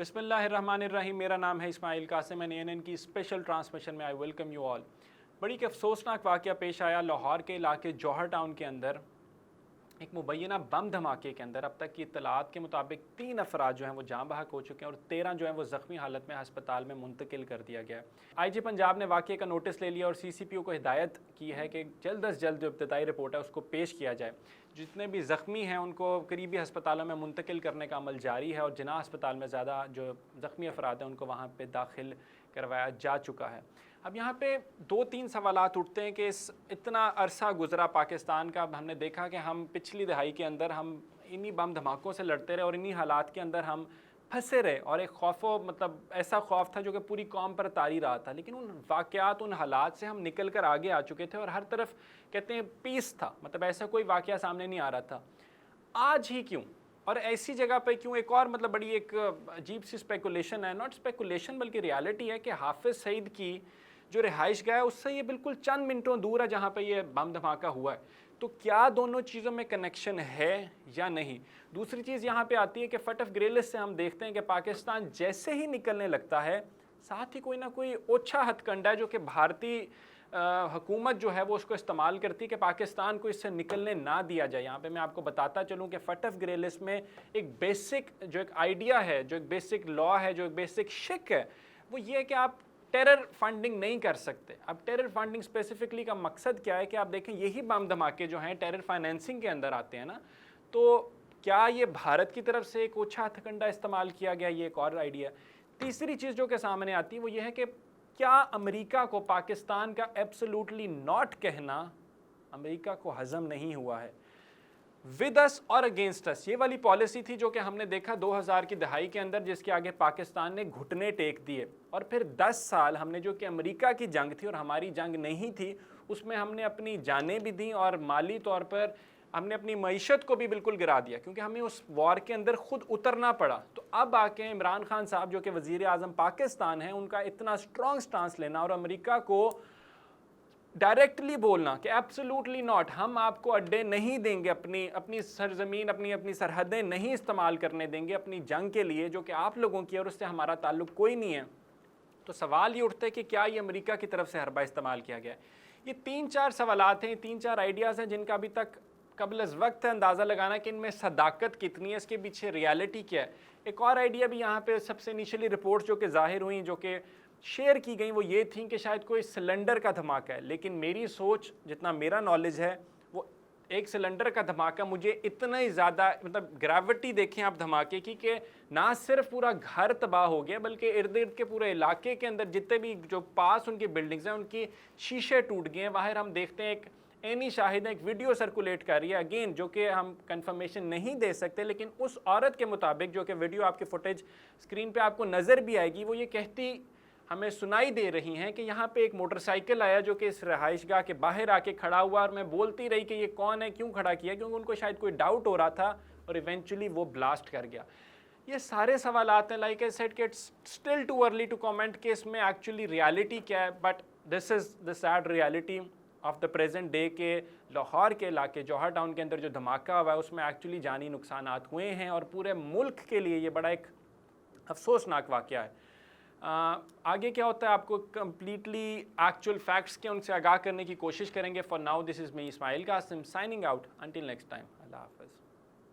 बिस्मिल्लाहिर्रहमानिर्रहीम। मेरा नाम है इस्माइल कासिम एंड ANN की स्पेशल ट्रांसमिशन में आई वेलकम यू ऑल। बड़ी एक अफसोसनाक वाक़या पेश आया लाहौर के इलाके जौहर टाउन के अंदर। एक मुबैना बम धमाके के अंदर अब तक की इत्तलात के मुताबिक 3 अफराद जो हैं वो जाँ बहक हो चुके हैं और 13 जो हैं वो ज़ख्मी हालत में हस्पताल में मुंतकिल कर दिया गया है। IG पंजाब ने वाक़े का नोटिस ले लिया और CCPO को हिदायत की है कि जल्द अज जल्द जो इब्तदाई रिपोर्ट है उसको पेश किया जाए। जितने भी ज़ख्मी हैं उनको करीबी हस्पतालों में मुंतकिल करने का अमल जारी है और जिना अस्पताल में ज़्यादा जो ज़ख्मी अफराद हैं उनको वहाँ पर दाखिल करवाया जा चुका है। अब यहाँ पे 2-3 सवालात उठते हैं कि इस इतना अरसा गुज़रा पाकिस्तान का, हमने देखा कि हम पिछली दहाई के अंदर हम इन्हीं बम धमाकों से लड़ते रहे और इन्हीं हालात के अंदर हम फंसे रहे और एक खौफो मतलब ऐसा खौफ था जो कि पूरी कौम पर तारी रहा था। लेकिन उन वाक़यात उन हालात से हम निकल कर आगे आ चुके थे और हर तरफ कहते हैं पीस था, मतलब ऐसा कोई वाक़या सामने नहीं आ रहा था। आज ही क्यों और ऐसी जगह पे क्यों? एक और मतलब बड़ी एक अजीब सी स्पेकुलेशन है, नॉट स्पेकुलेशन बल्कि रियलिटी है कि हाफिज़ सईद की जो रिहाइश गाह है उससे ये बिल्कुल चंद मिनटों दूर है जहाँ पे ये बम धमाका हुआ है। तो क्या दोनों चीज़ों में कनेक्शन है या नहीं? दूसरी चीज़ यहाँ पे आती है कि फट ऑफ ग्रे लिस्ट से हम देखते हैं कि पाकिस्तान जैसे ही निकलने लगता है साथ ही कोई ना कोई ओछा हथकंडा है जो कि भारतीय हुकूमत जो है वो उसको इस्तेमाल करती है कि पाकिस्तान को इससे निकलने ना दिया जाए। यहाँ पे मैं आपको बताता चलूँ कि फट ऑफ ग्रे लिस्ट में एक बेसिक जो एक आइडिया है, जो एक बेसिक लॉ है, जो एक बेसिक शिक है, वो ये है कि आप टेरर फंडिंग नहीं कर सकते। अब टेरर फंडिंग स्पेसिफिकली का मकसद क्या है कि आप देखें यही बम धमाके जो हैं टेरर फाइनेंसिंग के अंदर आते हैं ना, तो क्या ये भारत की तरफ से एक ओछा हथकंडा इस्तेमाल किया गया? ये एक और आइडिया। तीसरी चीज़ जो कि सामने आती है वो ये है कि क्या अमेरिका को पाकिस्तान का एब्सोल्युटली नॉट कहना अमेरिका को हज़म नहीं हुआ है? विद अस और अगेंस्ट अस, ये वाली पॉलिसी थी जो कि हमने देखा 2000 की दहाई के अंदर, जिसके आगे पाकिस्तान ने घुटने टेक दिए और फिर 10 साल हमने जो कि अमेरिका की जंग थी और हमारी जंग नहीं थी उसमें हमने अपनी जानें भी दी और माली तौर पर हमने अपनी मईशत को भी बिल्कुल गिरा दिया क्योंकि हमें उस वॉर के अंदर खुद उतरना पड़ा। तो अब आके इमरान खान साहब जो कि वज़ीर आज़म पाकिस्तान हैं उनका इतना स्ट्रॉन्ग स्टांस लेना और अमेरिका को डायरेक्टली बोलना कि एब्सोल्युटली नॉट, हम आपको अड्डे नहीं देंगे, अपनी सरजमीन अपनी सरहदें नहीं इस्तेमाल करने देंगे अपनी जंग के लिए जो कि आप लोगों की और उससे हमारा ताल्लुक कोई नहीं है। तो सवाल ये उठता है कि क्या ये अमेरिका की तरफ से हरबा इस्तेमाल किया गया है? ये 3-4 सवालात हैं, 3-4 आइडियाज़ हैं जिनका अभी तक कबल अज़ वक्त है अंदाज़ा लगाना कि इनमें सदाकत कितनी है, इसके पीछे रियलिटी क्या है। एक और आइडिया भी यहाँ पे सबसे इनिशियली रिपोर्ट जो कि ज़ाहिर हुई, जो कि शेयर की गई, वो ये थी कि शायद कोई सिलेंडर का धमाका है। लेकिन मेरी सोच, जितना मेरा नॉलेज है, वो एक सिलेंडर का धमाका मुझे इतना ही ज़्यादा मतलब ग्रेविटी देखें आप धमाके की कि ना सिर्फ पूरा घर तबाह हो गया बल्कि इर्द गिर्द के पूरे इलाके के अंदर जितने भी जो पास उनकी बिल्डिंग्स हैं उनकी शीशे टूट गए हैं। बाहर हम देखते हैं एक एनी शाहिद एक वीडियो सर्कुलेट कर रही है, अगेन जो कि हम कंफर्मेशन नहीं दे सकते, लेकिन उस औरत के मुताबिक जो कि वीडियो आपकी फुटेज स्क्रीन पे आपको नज़र भी आएगी, वो ये कहती हमें सुनाई दे रही हैं कि यहाँ पे एक मोटरसाइकिल आया जो कि इस रहाइशगाह के बाहर आके खड़ा हुआ और मैं बोलती रही कि ये कौन है, क्यों खड़ा किया, क्योंकि उनको शायद कोई डाउट हो रहा था और इवेंचुअली वो ब्लास्ट कर गया। ये सारे सवाल आते हैं, लाइक आई सेड कि it's still too early to comment कि इसमें एक्चुअली रियलिटी क्या है, but this is the sad reality of the present day के लाहौर के इलाके जौहर टाउन के अंदर जो धमाका हुआ है उसमें एक्चुअली जानी नुकसानात हुए हैं और पूरे मुल्क के लिए ये बड़ा एक अफसोसनाक वाक़या है। आगे क्या होता है आपको कम्प्लीटली एक्चुअल फैक्ट्स के उनसे आगाह करने की कोशिश करेंगे। For now this is me Ismail Qasim signing out, until next time, अल्लाह हाफ़िज़।